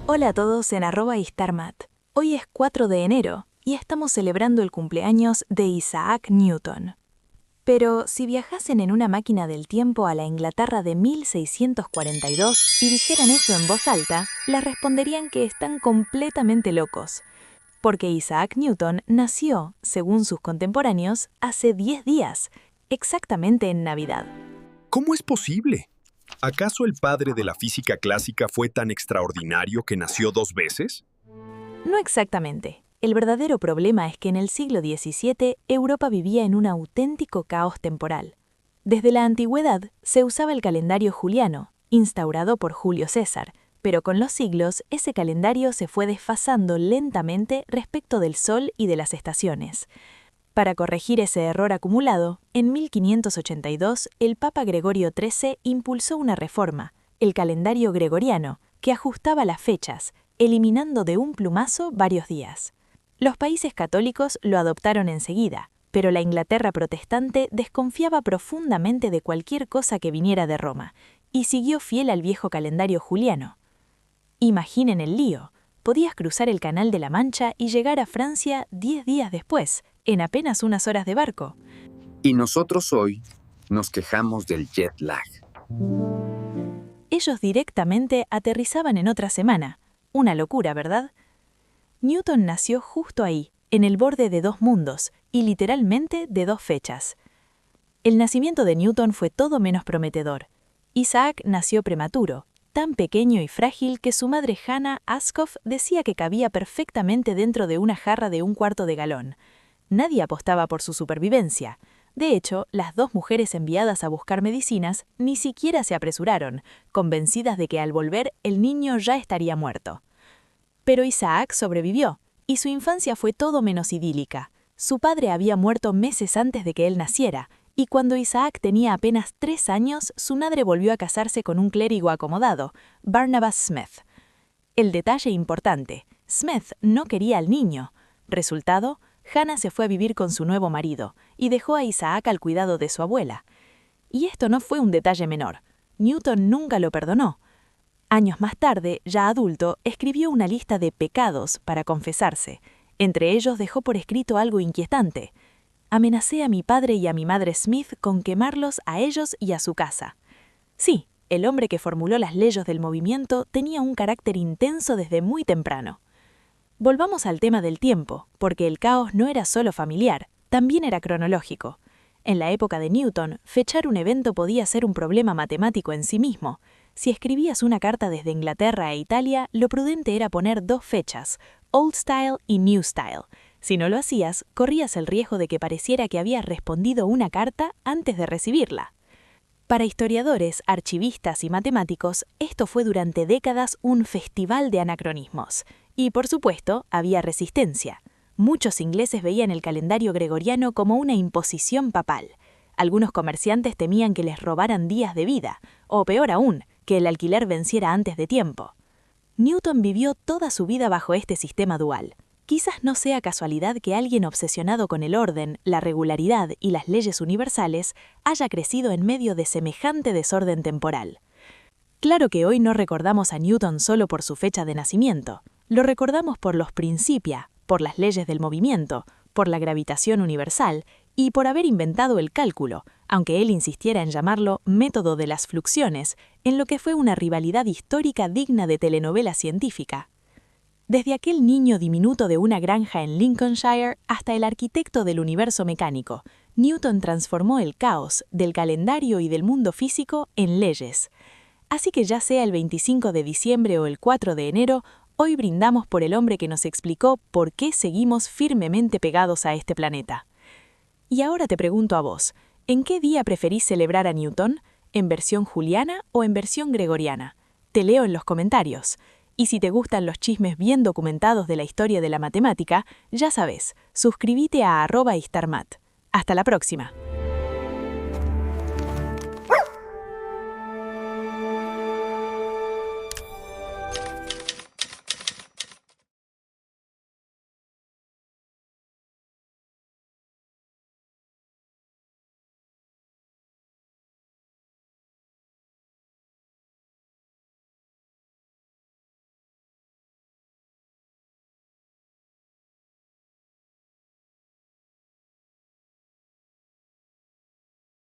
Hola a todos en @istarmat. Hoy es 4 de enero y estamos celebrando el cumpleaños de Isaac Newton. Pero si viajasen en una máquina del tiempo a la Inglaterra de 1642 y dijeran eso en voz alta, les responderían que están completamente locos. Porque Isaac Newton nació, según sus contemporáneos, hace 10 días, exactamente en Navidad. ¿Cómo es posible? ¿Acaso el padre de la física clásica fue tan extraordinario que nació 2 veces? No exactamente. El verdadero problema es que en el siglo XVII Europa vivía en un auténtico caos temporal. Desde la antigüedad se usaba el calendario juliano, instaurado por Julio César, pero con los siglos ese calendario se fue desfasando lentamente respecto del Sol y de las estaciones. Para corregir ese error acumulado, en 1582 el Papa Gregorio XIII impulsó una reforma, el calendario gregoriano, que ajustaba las fechas, eliminando de un plumazo varios días. Los países católicos lo adoptaron enseguida, pero la Inglaterra protestante desconfiaba profundamente de cualquier cosa que viniera de Roma, y siguió fiel al viejo calendario juliano. Imaginen el lío. Podías cruzar el Canal de la Mancha y llegar a Francia 10 días después, en apenas unas horas de barco. Y nosotros hoy nos quejamos del jet lag. Ellos directamente aterrizaban en otra semana. Una locura, ¿verdad? Newton nació justo ahí, en el borde de dos mundos, y literalmente de dos fechas. El nacimiento de Newton fue todo menos prometedor. Isaac nació prematuro, tan pequeño y frágil que su madre Hannah Askoff decía que cabía perfectamente dentro de una jarra de 1/4 de galón. Nadie apostaba por su supervivencia. De hecho, las dos mujeres enviadas a buscar medicinas ni siquiera se apresuraron, convencidas de que al volver el niño ya estaría muerto. Pero Isaac sobrevivió, y su infancia fue todo menos idílica. Su padre había muerto meses antes de que él naciera, y cuando Isaac tenía apenas 3 años, su madre volvió a casarse con un clérigo acomodado, Barnabas Smith. El detalle importante, Smith no quería al niño. Resultado, Hannah se fue a vivir con su nuevo marido, y dejó a Isaac al cuidado de su abuela. Y esto no fue un detalle menor. Newton nunca lo perdonó. Años más tarde, ya adulto, escribió una lista de pecados para confesarse. Entre ellos dejó por escrito algo inquietante. Amenacé a mi padre y a mi madre Smith con quemarlos a ellos y a su casa. Sí, el hombre que formuló las leyes del movimiento tenía un carácter intenso desde muy temprano. Volvamos al tema del tiempo, porque el caos no era solo familiar, también era cronológico. En la época de Newton, fechar un evento podía ser un problema matemático en sí mismo. Si escribías una carta desde Inglaterra a Italia, lo prudente era poner 2 fechas, Old Style y New Style. Si no lo hacías, corrías el riesgo de que pareciera que habías respondido una carta antes de recibirla. Para historiadores, archivistas y matemáticos, esto fue durante décadas un festival de anacronismos. Y, por supuesto, había resistencia. Muchos ingleses veían el calendario gregoriano como una imposición papal. Algunos comerciantes temían que les robaran días de vida, o peor aún, que el alquiler venciera antes de tiempo. Newton vivió toda su vida bajo este sistema dual. Quizás no sea casualidad que alguien obsesionado con el orden, la regularidad y las leyes universales haya crecido en medio de semejante desorden temporal. Claro que hoy no recordamos a Newton solo por su fecha de nacimiento. Lo recordamos por los principia, por las leyes del movimiento, por la gravitación universal y por haber inventado el cálculo, aunque él insistiera en llamarlo método de las fluxiones, en lo que fue una rivalidad histórica digna de telenovela científica. Desde aquel niño diminuto de una granja en Lincolnshire hasta el arquitecto del universo mecánico, Newton transformó el caos del calendario y del mundo físico en leyes. Así que ya sea el 25 de diciembre o el 4 de enero, hoy brindamos por el hombre que nos explicó por qué seguimos firmemente pegados a este planeta. Y ahora te pregunto a vos, ¿en qué día preferís celebrar a Newton? ¿En versión juliana o en versión gregoriana? Te leo en los comentarios. Y si te gustan los chismes bien documentados de la historia de la matemática, ya sabes, suscríbete a @istarmat. Hasta la próxima.